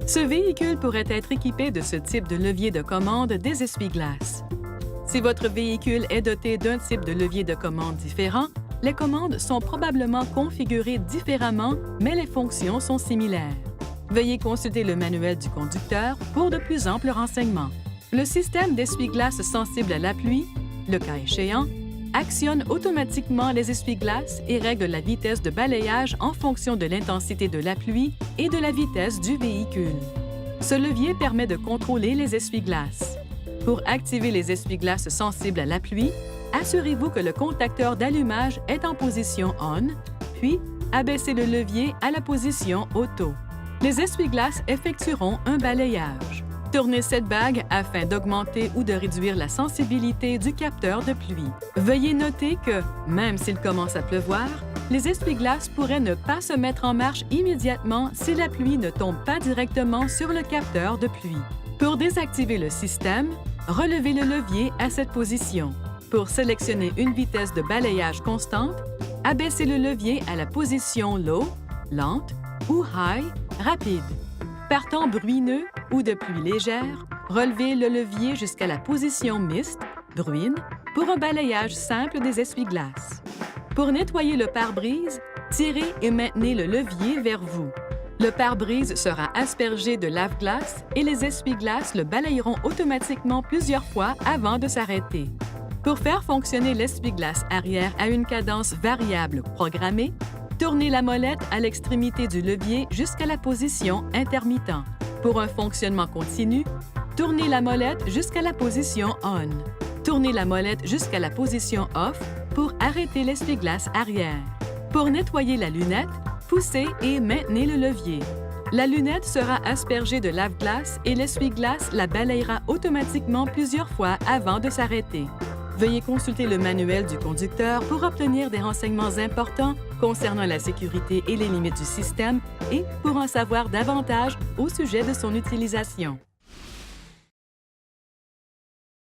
Ce véhicule pourrait être équipé de ce type de levier de commande des essuie-glaces. Si votre véhicule est doté d'un type de levier de commande différent, les commandes sont probablement configurées différemment, mais les fonctions sont similaires. Veuillez consulter le manuel du conducteur pour de plus amples renseignements. Le système d'essuie-glaces sensible à la pluie, le cas échéant, actionne automatiquement les essuie-glaces et règle la vitesse de balayage en fonction de l'intensité de la pluie et de la vitesse du véhicule. Ce levier permet de contrôler les essuie-glaces. Pour activer les essuie-glaces sensibles à la pluie, assurez-vous que le contacteur d'allumage est en position ON, puis abaissez le levier à la position Auto. Les essuie-glaces effectueront un balayage. Tournez cette bague afin d'augmenter ou de réduire la sensibilité du capteur de pluie. Veuillez noter que, même s'il commence à pleuvoir, les essuie-glaces pourraient ne pas se mettre en marche immédiatement si la pluie ne tombe pas directement sur le capteur de pluie. Pour désactiver le système, relevez le levier à cette position. Pour sélectionner une vitesse de balayage constante, abaissez le levier à la position Low, lente, ou High, rapide. Par temps bruineux ou de pluie légère, relevez le levier jusqu'à la position Mist, bruine, pour un balayage simple des essuie-glaces. Pour nettoyer le pare-brise, tirez et maintenez le levier vers vous. Le pare-brise sera aspergé de lave-glace et les essuie-glaces le balayeront automatiquement plusieurs fois avant de s'arrêter. Pour faire fonctionner l'essuie-glace arrière à une cadence variable programmée, tournez la molette à l'extrémité du levier jusqu'à la position intermittent. Pour un fonctionnement continu, tournez la molette jusqu'à la position On. Tournez la molette jusqu'à la position Off pour arrêter l'essuie-glace arrière. Pour nettoyer la lunette, poussez et maintenez le levier. La lunette sera aspergée de lave-glace et l'essuie-glace la balayera automatiquement plusieurs fois avant de s'arrêter. Veuillez consulter le manuel du conducteur pour obtenir des renseignements importants concernant la sécurité et les limites du système et pour en savoir davantage au sujet de son utilisation.